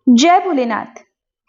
जय भोलेनाथ।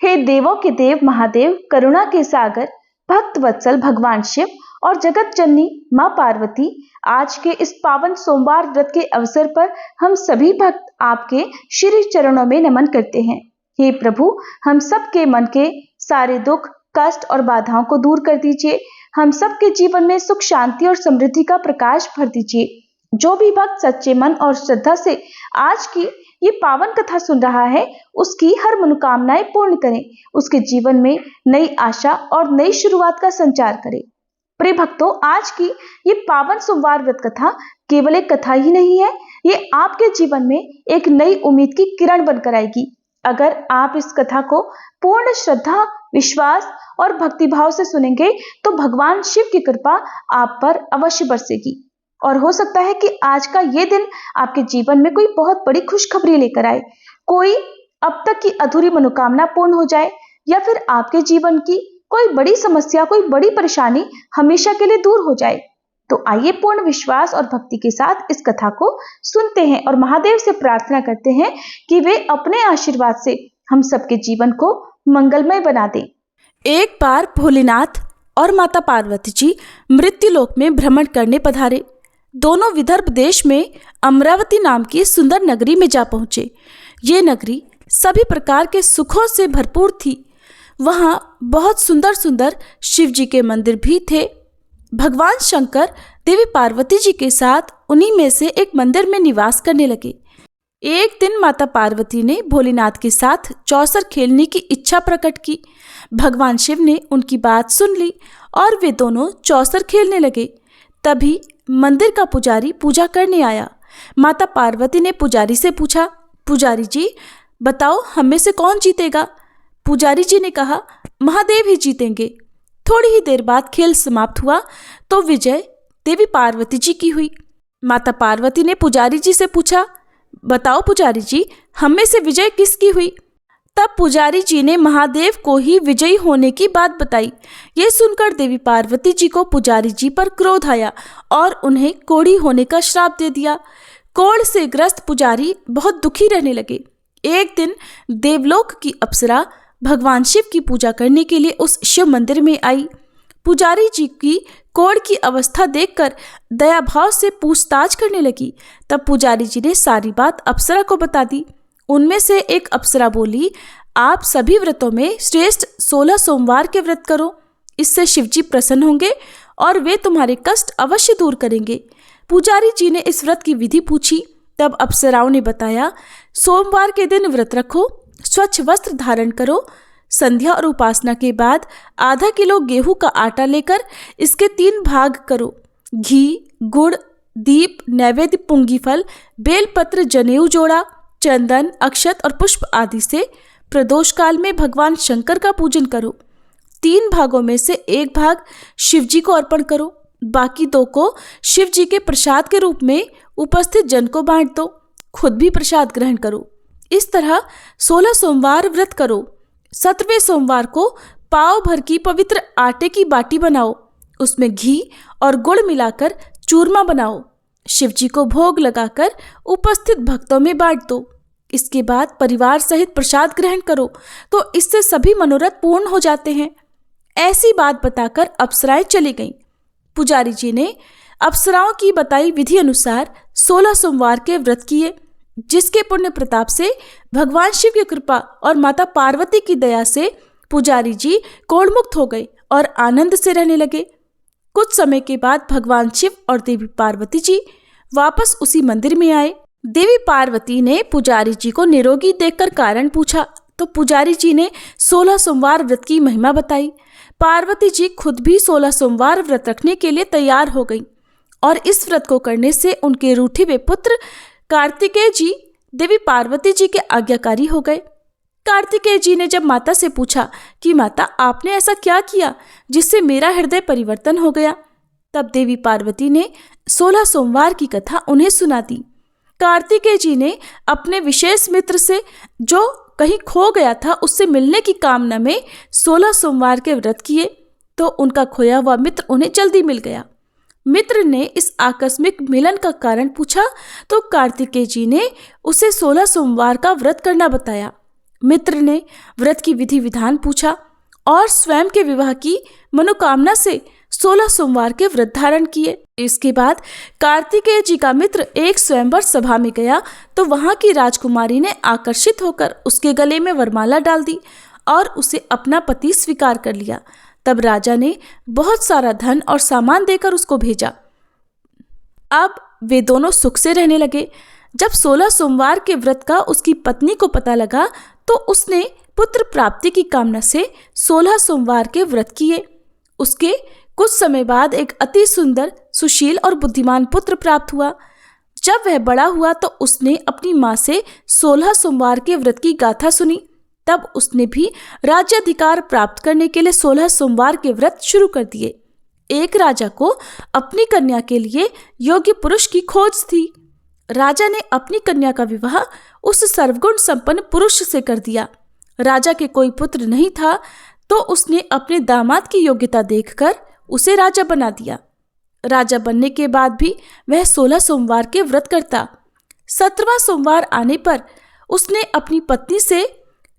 हे देवों के देव महादेव, करुणा के सागर, भक्त वत्सल भगवान शिव और जगत जननी माँ पार्वती, आज के इस पावन सोमवार व्रत के अवसर पर हम सभी भक्त आपके श्री चरणों में नमन करते हैं। हे प्रभु, हम सबके मन के सारे दुख, कष्ट और बाधाओं को दूर कर दीजिए। हम सबके जीवन में सुख, शांति और समृद्धि का प्रकाश भर दीजिए। जो भी भक्त सच्चे मन और श्रद्धा से आज की ये पावन कथा सुन रहा है, उसकी हर मनोकामनाएं पूर्ण करें, उसके जीवन में नई आशा और नई शुरुआत का संचार करें। प्रिय भक्तों, आज की ये पावन सोमवार व्रत कथा केवल एक कथा ही नहीं है, ये आपके जीवन में एक नई उम्मीद की किरण बनकर आएगी। अगर आप इस कथा को पूर्ण श्रद्धा, विश्वास और भक्तिभाव से सुनेंगे तो भगवान शिव की कृपा आप पर अवश्य बरसेगी और हो सकता है कि आज का ये दिन आपके जीवन में कोई बहुत बड़ी खुशखबरी लेकर आए, कोई अब तक की अधूरी मनोकामना पूर्ण हो जाए या फिर आपके जीवन की कोई बड़ी समस्या, कोई बड़ी परेशानी हमेशा के लिए दूर हो जाए। तो आइए पूर्ण विश्वास और भक्ति के साथ इस कथा को सुनते हैं और महादेव से प्रार्थना करते हैं कि वे अपने आशीर्वाद से हम सबके जीवन को मंगलमय बना दें। एक बार भोलेनाथ और माता पार्वती जी मृत्युलोक में भ्रमण करने पधारे। दोनों विदर्भ देश में अमरावती नाम की सुंदर नगरी में जा पहुंचे। ये नगरी सभी प्रकार के सुखों से भरपूर थी। वहाँ बहुत सुंदर सुंदर शिव जी के मंदिर भी थे। भगवान शंकर देवी पार्वती जी के साथ उन्हीं में से एक मंदिर में निवास करने लगे। एक दिन माता पार्वती ने भोलेनाथ के साथ चौसर खेलने की इच्छा प्रकट की। भगवान शिव ने उनकी बात सुन ली और वे दोनों चौसर खेलने लगे। तभी मंदिर का पुजारी पूजा करने आया। माता पार्वती ने पुजारी से पूछा, पुजारी जी बताओ, हम में से कौन जीतेगा? पुजारी जी ने कहा, महादेव ही जीतेंगे। थोड़ी ही देर बाद खेल समाप्त हुआ तो विजय देवी पार्वती जी की हुई। माता पार्वती ने पुजारी जी से पूछा, बताओ पुजारी जी, हम में से विजय किसकी हुई? तब पुजारी जी ने महादेव को ही विजयी होने की बात बताई। ये सुनकर देवी पार्वती जी को पुजारी जी पर क्रोध आया और उन्हें कोढ़ी होने का श्राप दे दिया। कोढ़ से ग्रस्त पुजारी बहुत दुखी रहने लगे। एक दिन देवलोक की अप्सरा भगवान शिव की पूजा करने के लिए उस शिव मंदिर में आई। पुजारी जी की कोढ़ की अवस्था देखकर दया भाव से पूछताछ करने लगी। तब पुजारी जी ने सारी बात अप्सरा को बता दी। उनमें से एक अप्सरा बोली, आप सभी व्रतों में श्रेष्ठ 16 सोमवार के व्रत करो, इससे शिवजी प्रसन्न होंगे और वे तुम्हारे कष्ट अवश्य दूर करेंगे। पुजारी जी ने इस व्रत की विधि पूछी। तब अप्सराओं ने बताया, सोमवार के दिन व्रत रखो, स्वच्छ वस्त्र धारण करो, संध्या और उपासना के बाद आधा किलो गेहूं का आटा लेकर इसके 3 भाग करो। घी, गुड़, दीप, नैवेद्य, पुंगी फल, बेलपत्र, जनेऊ जोड़ा, चंदन, अक्षत और पुष्प आदि से प्रदोष काल में भगवान शंकर का पूजन करो। 3 भागों में से 1 भाग शिव जी को अर्पण करो, बाकी 2 को शिव जी के प्रसाद के रूप में उपस्थित जन को बांट दो। खुद भी प्रसाद ग्रहण करो। इस तरह 16 सोमवार व्रत करो। 17वें सोमवार को पाव भर की पवित्र आटे की बाटी बनाओ, उसमें घी और गुड़ मिलाकर चूरमा बनाओ, शिव जी को भोग लगाकर उपस्थित भक्तों में बांट दो। इसके बाद परिवार सहित प्रसाद ग्रहण करो तो इससे सभी मनोरथ पूर्ण हो जाते हैं। ऐसी बात बताकर अप्सराएं चली गईं। पुजारी जी ने अप्सराओं की बताई विधि अनुसार 16 सोमवार के व्रत किए, जिसके पुण्य प्रताप से भगवान शिव की कृपा और माता पार्वती की दया से पुजारी जी कोढ़मुक्त हो गए और आनंद से रहने लगे। कुछ समय के बाद भगवान शिव और देवी पार्वती जी वापस उसी मंदिर में आए। देवी पार्वती ने पुजारी जी को निरोगी देखकर कारण पूछा तो पुजारी जी ने 16 सोमवार व्रत की महिमा बताई। पार्वती जी खुद भी 16 सोमवार व्रत रखने के लिए तैयार हो गईं और इस व्रत को करने से उनके रूठे हुए पुत्र कार्तिकेय जी देवी पार्वती जी के आज्ञाकारी हो गए। कार्तिकेय जी ने जब माता से पूछा कि माता, आपने ऐसा क्या किया जिससे मेरा हृदय परिवर्तन हो गया, तब देवी पार्वती ने 16 सोमवार की कथा उन्हें सुना दी। कार्तिकेय जी ने अपने विशेष मित्र से जो कहीं खो गया था उससे मिलने की कामना में 16 सोमवार के व्रत किए तो उनका खोया हुआ मित्र उन्हें जल्दी मिल गया। मित्र ने इस आकस्मिक मिलन का कारण पूछा तो कार्तिकेय जी ने उसे 16 सोमवार का व्रत करना बताया। मित्र ने व्रत की विधि विधान पूछा और स्वयं के विवाह की मनोकामना से 16 सोमवार के व्रत धारण किए। इसके बाद कार्तिकेय जी का मित्र एक स्वयंवर सभा में गया तो वहां की राजकुमारी ने आकर्षित होकर उसके गले में वरमाला डाल दी और उसे अपना पति स्वीकार कर लिया। तब राजा ने बहुत सारा धन और सामान देकर उसको भेजा। अब वे दोनों सुख से रहने लगे। जब 16 सोमवार के व्रत का उसकी पत्नी को पता लगा तो उसने पुत्र प्राप्ति की कामना से 16 सोमवार के व्रत किए। उसके कुछ समय बाद एक अति सुंदर, सुशील और बुद्धिमान पुत्र प्राप्त हुआ। जब वह बड़ा हुआ तो उसने अपनी माँ से 16 सोमवार के व्रत की गाथा सुनी। तब उसने भी राज्याधिकार प्राप्त करने के लिए 16 सोमवार के व्रत शुरू कर दिए। एक राजा को अपनी कन्या के लिए योग्य पुरुष की खोज थी। राजा ने अपनी कन्या का विवाह उस सर्वगुण संपन्न पुरुष से कर दिया। राजा के कोई पुत्र नहीं था तो उसने अपने दामाद की योग्यता देखकर उसे राजा बना दिया। राजा बनने के बाद भी वह 16 सोमवार के व्रत करता। 17वां सोमवार आने पर उसने अपनी पत्नी से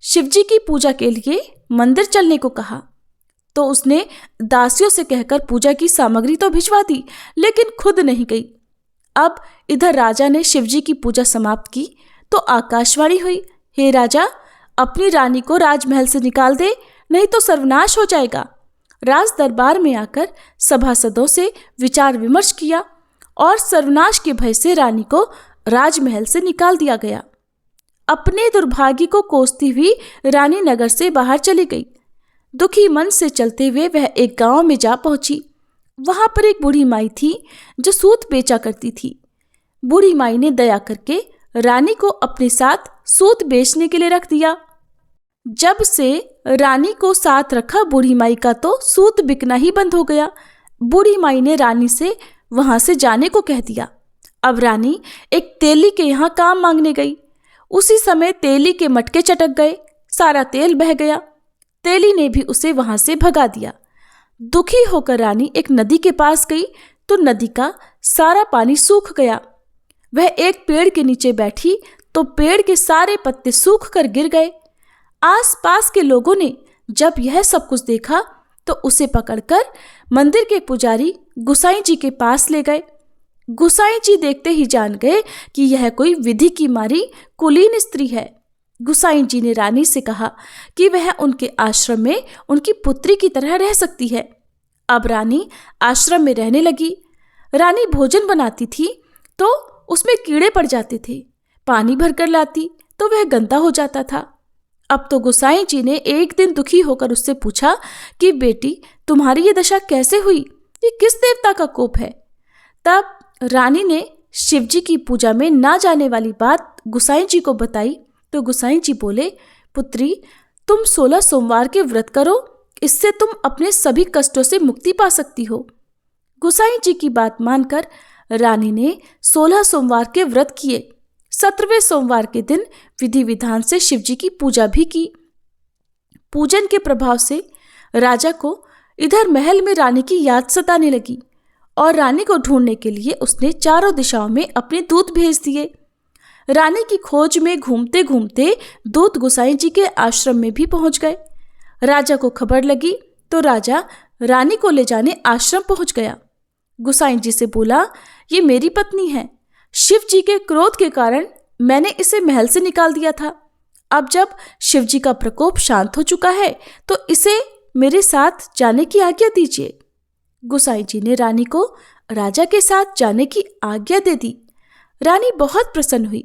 शिवजी की पूजा के लिए मंदिर चलने को कहा तो उसने दासियों से कहकर पूजा की सामग्री तो भिजवा दी, लेकिन खुद नहीं गई। अब इधर राजा ने शिवजी की पूजा समाप्त की तो आकाशवाणी हुई, हे राजा, अपनी रानी को राजमहल से निकाल दे, नहीं तो सर्वनाश हो जाएगा। राज दरबार में आकर सभासदों से विचार विमर्श किया और सर्वनाश के भय से रानी को राजमहल से निकाल दिया गया। अपने दुर्भाग्य को कोसती हुई रानी नगर से बाहर चली गई। दुखी मन से चलते हुए वह एक गांव में जा पहुंची। वहां पर एक बूढ़ी माई थी जो सूत बेचा करती थी। बूढ़ी माई ने दया करके रानी को अपने साथ सूत बेचने के लिए रख दिया। जब से रानी को साथ रखा, बूढ़ी माई का तो सूत बिकना ही बंद हो गया। बूढ़ी माई ने रानी से वहां से जाने को कह दिया। अब रानी एक तेली के यहाँ काम मांगने गई। उसी समय तेली के मटके चटक गए, सारा तेल बह गया। तेली ने भी उसे वहां से भगा दिया। दुखी होकर रानी एक नदी के पास गई तो नदी का सारा पानी सूख गया। वह एक पेड़ के नीचे बैठी तो पेड़ के सारे पत्ते सूख कर गिर गए। आसपास के लोगों ने जब यह सब कुछ देखा तो उसे पकड़कर मंदिर के पुजारी गुसाई जी के पास ले गए। गुसाई जी देखते ही जान गए कि यह कोई विधि की मारी कुलीन स्त्री है। गुसाई जी ने रानी से कहा कि वह उनके आश्रम में उनकी पुत्री की तरह रह सकती है। अब रानी आश्रम में रहने लगी। रानी भोजन बनाती थी तो उसमें कीड़े पड़ जाते थे। पानी भरकर लाती तो वह गंदा हो जाता था। अब तो गुसाई जी ने एक दिन दुखी होकर उससे पूछा कि बेटी, तुम्हारी ये दशा कैसे हुई? ये किस देवता का कोप है? तब रानी ने शिवजी की पूजा में ना जाने वाली बात गुसाई जी को बताई तो गुसाई जी बोले, पुत्री, तुम 16 सोमवार के व्रत करो, इससे तुम अपने सभी कष्टों से मुक्ति पा सकती हो। गुसाई जी की बात मानकर रानी ने 16 सोमवार के व्रत किए। 17वें सोमवार के दिन विधि विधान से शिवजी की पूजा भी की। पूजन के प्रभाव से राजा को इधर महल में रानी की याद सताने लगी और रानी को ढूंढने के लिए उसने चारों दिशाओं में अपने दूत भेज दिए। रानी की खोज में घूमते घूमते दूत गुसाई जी के आश्रम में भी पहुंच गए। राजा को खबर लगी तो राजा रानी को ले जाने आश्रम पहुंच गया। गुसाई जी से बोला, ये मेरी पत्नी है। शिव जी के क्रोध के कारण मैंने इसे महल से निकाल दिया था। अब जब शिव जी का प्रकोप शांत हो चुका है तो इसे मेरे साथ जाने की आज्ञा दीजिए। गुसाई जी ने रानी को राजा के साथ जाने की आज्ञा दे दी। रानी बहुत प्रसन्न हुई।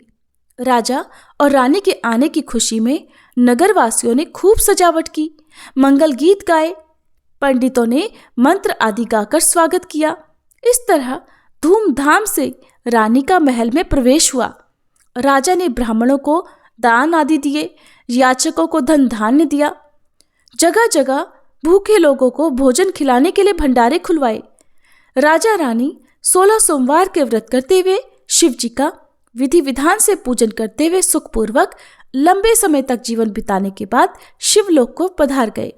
राजा और रानी के आने की खुशी में नगरवासियों ने खूब सजावट की, मंगल गीत गाए, पंडितों ने मंत्र आदि गाकर स्वागत किया। इस तरह धूमधाम से रानी का महल में प्रवेश हुआ। राजा ने ब्राह्मणों को दान आदि दिए, याचकों को धन धान्य दिया। जगह जगह भूखे लोगों को भोजन खिलाने के लिए भंडारे खुलवाए। राजा रानी 16 सोमवार के व्रत करते हुए शिव जी का विधि विधान से पूजन करते हुए सुखपूर्वक लंबे समय तक जीवन बिताने के बाद शिवलोक को पधार गए।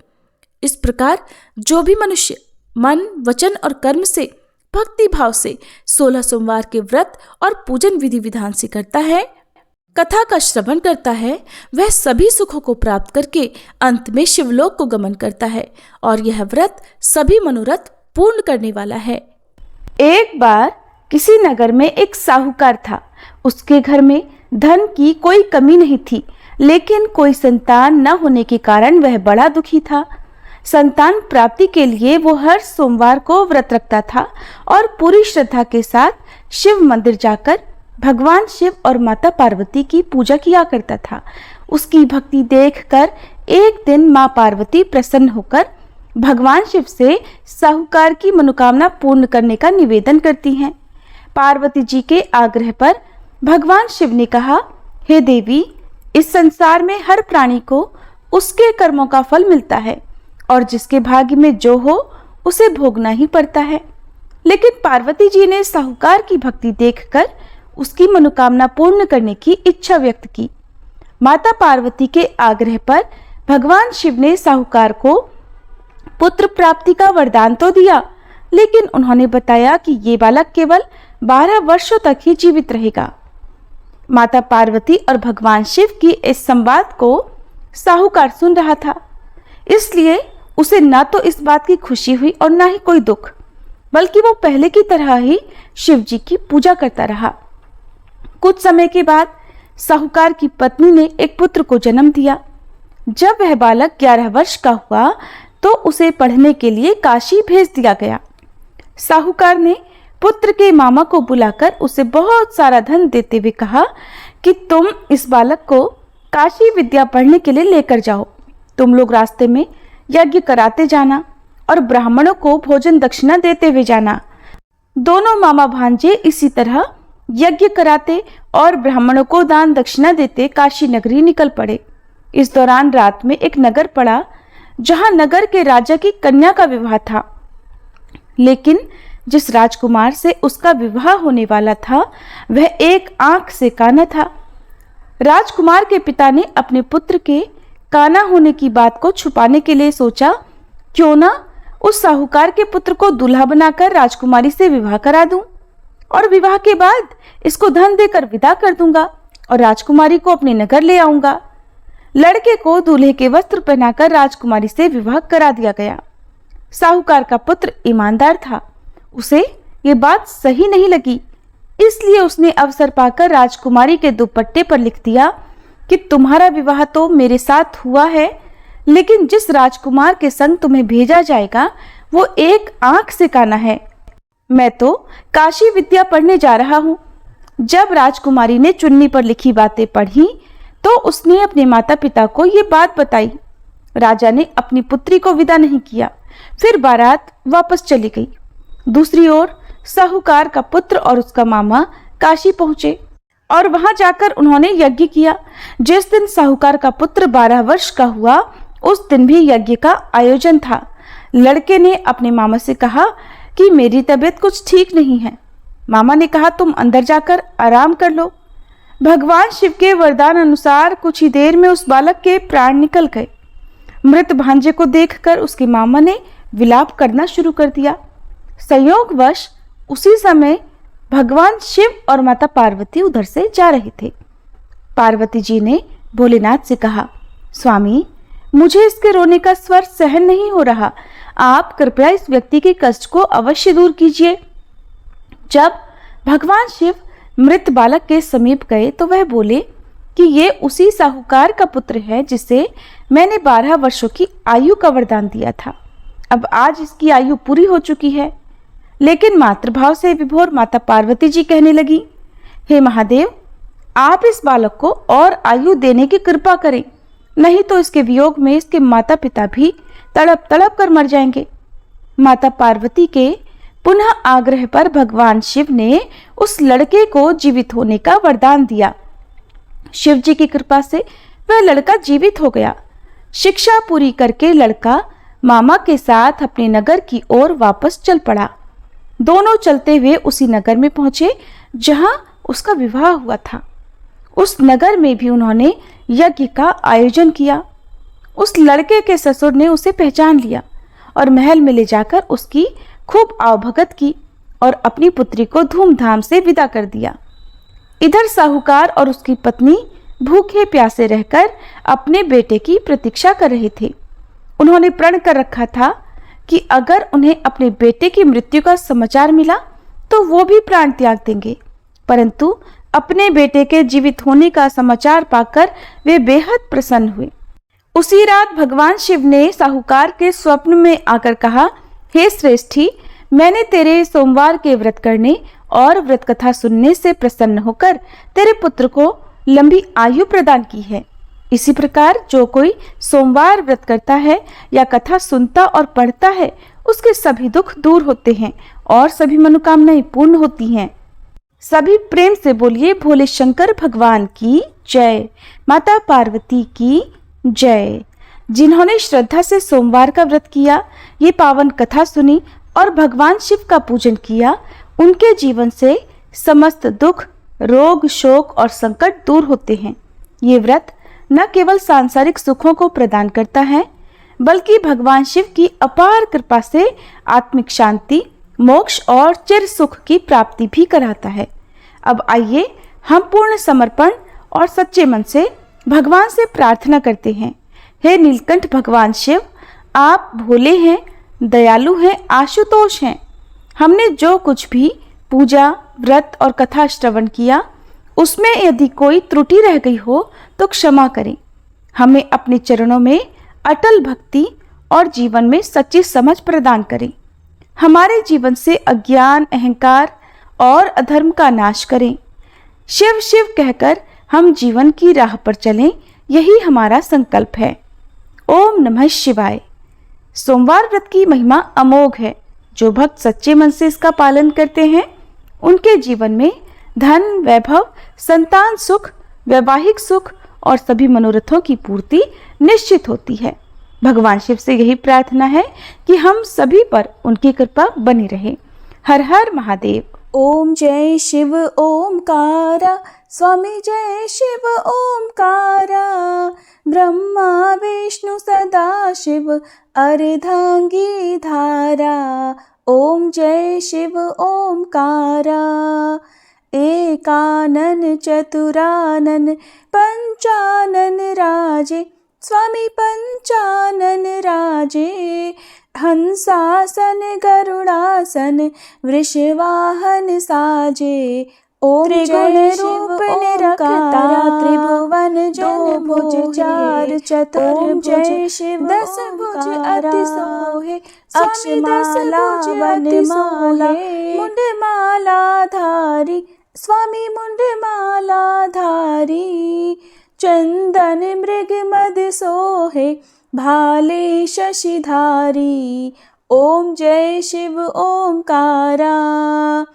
इस प्रकार जो भी मनुष्य मन, वचन और कर्म से भक्ति भाव से 16 सोमवार के व्रत और पूजन विधि विधान से करता है, कथा का श्रवण करता है वह सभी सुखों को प्राप्त करके अंत में शिवलोक को गमन करता है और यह व्रत सभी मनोरथ पूर्ण करने वाला है। एक बार किसी नगर में एक साहूकार था। उसके घर में धन की कोई कमी नहीं थी, लेकिन कोई संतान न होने के कारण वह बड़ा दुखी था। संतान प्राप्ति के लिए वो हर सोमवार को व्रत रखता था और पूरी श्रद्धा के साथ शिव मंदिर जाकर भगवान शिव और माता पार्वती की पूजा किया करता था। उसकी भक्ति देखकर एक दिन माँ पार्वती प्रसन्न होकर भगवान शिव से साहूकार की मनोकामना पूर्ण करने का निवेदन करती हैं। पार्वती जी के आग्रह पर भगवान शिव ने कहा, हे देवी, इस संसार में हर प्राणी को उसके कर्मों का फल मिलता है और जिसके भाग्य में जो हो उसे भोगना ही पड़ता है। लेकिन पार्वती जी ने साहूकार की भक्ति देखकर उसकी मनोकामना पूर्ण करने की इच्छा व्यक्त की। माता पार्वती के आग्रह पर भगवान शिव ने साहूकार को पुत्र प्राप्ति का वरदान तो दिया, लेकिन उन्होंने बताया कि ये बालक केवल 12 वर्षों तक ही जीवित रहेगा। माता पार्वती और भगवान शिव की इस संवाद को साहूकार सुन रहा था, इसलिए उसे ना तो इस बात की खुशी हुई और ना ही कोई दुख, बल्कि वो पहले की तरह ही शिव जी की पूजा करता रहा। कुछ समय के बाद साहूकार की पत्नी ने एक पुत्र को जन्म दिया। जब वह बालक 11 वर्ष का हुआ तो उसे पढ़ने के लिए काशी भेज दिया गया। साहूकार ने पुत्र के मामा को बुलाकर उसे बहुत सारा धन देते हुए कहा कि तुम इस बालक को काशी विद्या पढ़ने के लिए लेकर जाओ। तुम लोग रास्ते में यज्ञ कराते जाना और ब्राह्मणों को भोजन दक्षिणा देते हुए जाना। दोनों मामा भांजे इसी तरह यज्ञ कराते और ब्राह्मणों को दान दक्षिणा देते काशी नगरी निकल पड़े। इस दौरान रात में एक नगर पड़ा जहां नगर के राजा की कन्या का विवाह था, लेकिन जिस राजकुमार से उसका विवाह होने वाला था वह एक आंख से काना था। राजकुमार के पिता ने अपने पुत्र के काना होने की बात को छुपाने के लिए सोचा, क्यों ना उस साहूकार के पुत्र को दूल्हा बनाकर राजकुमारी से विवाह करा दूं और विवाह के बाद इसको धन देकर विदा कर दूंगा और राजकुमारी को अपने नगर ले आऊंगा। लड़के को दूल्हे के वस्त्र पहनाकर राजकुमारी से विवाह करा दिया गया। साहूकार का पुत्र ईमानदार था, उसे ये बात सही नहीं लगी, इसलिए उसने अवसर पाकर राजकुमारी के दुपट्टे पर लिख दिया कि तुम्हारा विवाह तो मेरे साथ हुआ है, लेकिन जिस राजकुमार के संग तुम्हें भेजा जाएगा वो एक आंख से काना है। मैं तो काशी विद्या पढ़ने जा रहा हूँ। जब राजकुमारी ने चुन्नी पर लिखी बातें पढ़ी तो उसने अपने माता पिता को ये बात बताई। राजा ने अपनी पुत्री को विदा नहीं किया, फिर बारात वापस चली गई। दूसरी ओर साहूकार का पुत्र और उसका मामा काशी पहुंचे और वहां जाकर उन्होंने यज्ञ किया। जिस दिन साहूकार का पुत्र 12 वर्ष का हुआ उस दिन भी यज्ञ का आयोजन था। लड़के ने अपने मामा से कहा कि मेरी तबीयत कुछ ठीक नहीं है। मामा ने कहा, तुम अंदर जाकर आराम कर लो। भगवान शिव के वरदान अनुसार कुछ ही देर में उस बालक के प्राण निकल गए। मृत भांजे को देखकर उसके मामा ने विलाप करना शुरू कर दिया। संयोगवश उसी समय भगवान शिव और माता पार्वती उधर से जा रहे थे। पार्वती जी ने भोलेनाथ से कहा, स्वामी, मुझे इसके रोने का स्वर सहन नहीं हो रहा, आप कृपया इस व्यक्ति के कष्ट को अवश्य दूर कीजिए। जब भगवान शिव मृत बालक के समीप गए तो वह बोले कि ये उसी साहूकार का पुत्र है जिसे मैंने 12 वर्षों की आयु का वरदान दिया था। अब आज इसकी आयु पूरी हो चुकी है। लेकिन मातृभाव से विभोर माता पार्वती जी कहने लगी, हे महादेव, आप इस बालक को और आयु देने की कृपा करें, नहीं तो इसके वियोग में इसके माता पिता भी तड़प तड़प कर मर जाएंगे। माता पार्वती के पुनः आग्रह पर भगवान शिव ने उस लड़के को जीवित होने का वरदान दिया। शिव जी की कृपा से वह लड़का जीवित हो गया। शिक्षा पूरी करके लड़का मामा के साथ अपने नगर की ओर वापस चल पड़ा। दोनों चलते हुए उसी नगर में पहुंचे जहां उसका विवाह हुआ था। उस नगर में भी उन्होंने यज्ञ का आयोजन किया। उस लड़के के ससुर ने उसे पहचान लिया और महल में ले जाकर उसकी खूब आवभगत की और अपनी पुत्री को धूमधाम से विदा कर दिया। इधर साहूकार और उसकी पत्नी भूखे प्यासे रहकर अपने बेटे की प्रतीक्षा कर रहे थे। उन्होंने प्रण कर रखा था कि अगर उन्हें अपने बेटे की मृत्यु का समाचार मिला तो वो भी प्राण त्याग देंगे, परंतु अपने बेटे के जीवित होने का समाचार पाकर वे बेहद प्रसन्न हुए। उसी रात भगवान शिव ने साहूकार के स्वप्न में आकर कहा, हे श्रेष्ठी, मैंने तेरे सोमवार के व्रत करने और व्रत कथा सुनने से प्रसन्न होकर तेरे पुत्र को लंबी आयु प्रदान की है। इसी प्रकार जो कोई सोमवार व्रत करता है या कथा सुनता और पढ़ता है, उसके सभी दुख दूर होते हैं और सभी मनोकामनाएं पूर्ण होती हैं। सभी प्रेम से बोलिए, भोले शंकर भगवान की जय, माता पार्वती की जय। जिन्होंने श्रद्धा से सोमवार का व्रत किया, ये पावन कथा सुनी और भगवान शिव का पूजन किया, उनके जीवन से समस्त दुख, रोग, शोक और संकट दूर होते हैं। ये व्रत न केवल सांसारिक सुखों को प्रदान करता है, बल्कि भगवान शिव की अपार कृपा से आत्मिक शांति, मोक्ष और चिर सुख की प्राप्ति भी कराता है। अब आइए हम पूर्ण समर्पण और सच्चे मन से भगवान से प्रार्थना करते हैं। हे नीलकंठ भगवान शिव, आप भोले हैं, दयालु हैं, आशुतोष हैं। हमने जो कुछ भी पूजा, व्रत और कथा श्रवण किया, उसमें यदि कोई त्रुटि रह गई हो तो क्षमा करें। हमें अपने चरणों में अटल भक्ति और जीवन में सच्ची समझ प्रदान करें। हमारे जीवन से अज्ञान, अहंकार और अधर्म का नाश करें। शिव शिव कहकर हम जीवन की राह पर चलें, यही हमारा संकल्प है। ओम नमः शिवाय। सोमवार व्रत की महिमा अमोघ है। जो भक्त सच्चे मन से इसका पालन करते हैं, उनके जीवन में धन, वैभव, संतान सुख, वैवाहिक सुख और सभी मनोरथों की पूर्ति निश्चित होती है। भगवान शिव से यही प्रार्थना है कि हम सभी पर उनकी कृपा बनी रहे। हर हर महादेव। ओम जय शिव ओमकारा, स्वामी जय शिव ओमकारा, ब्रह्मा विष्णु सदा शिव अर्धांगी धारा। ओम जय शिव ओमकारा, एकानन चतुरानन पंचानन राजे, स्वामी पंचानन राजे। हंसासन गरुड़ासन वृषवाहन साजे। ओम जय रूप निरखता त्रिभुवन जन भुज चार चतुर्भुज शिव दस भुज अति सोहे। स्वामी दस भुज अति सोहे। मुंडमाला धारी, स्वामी मुंडमाला धारी। चंदन मृग मद सोहे, भाले शशिधारी। ओम जय शिव ओमकारा,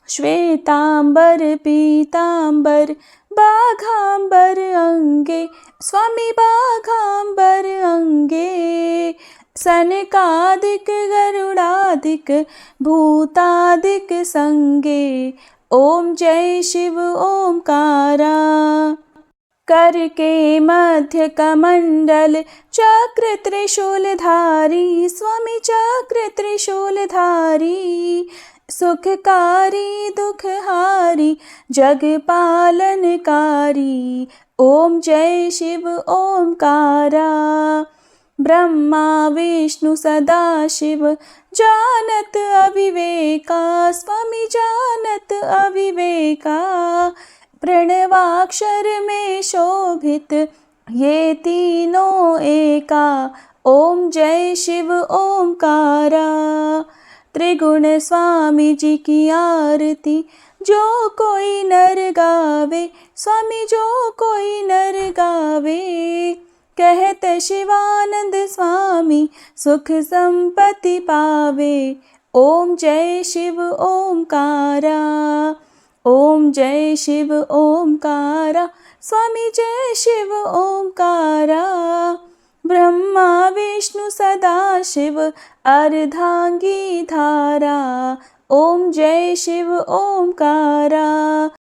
श्वेतांबर पीतांबर बाघांबर अंगे, स्वामी बाघांबर अंगे। सनकादिक गरुड़ादिक भूतादिक संगे। ओम जय शिव ओमकारा, कर के मध्य कमंडल चक्र त्रिशूलधारी, स्वामी चक्र त्रिशूलधारी। सुखकारी दुखहारी जग पालनकारी। ओम जय शिव ओमकारा, ब्रह्मा विष्णु सदा शिव जानत अविवेका, स्वामी जानत अविवेका। प्रणवाक्षर में शोभित ये तीनों एका। ओम जय शिव ओमकारा, त्रिगुण स्वामी जी की आरती जो कोई नर गावे, स्वामी जो कोई नर गावे। कहत शिवानंद स्वामी सुख संपत्ति पावे। ओम जय शिव ओमकारा, ओम जय शिव ओमकारा, स्वामी जय शिव ओमकारा। ब्रह्मा विष्णु सदा शिव अर्धांगी धारा। ओम जय शिव ओमकारा।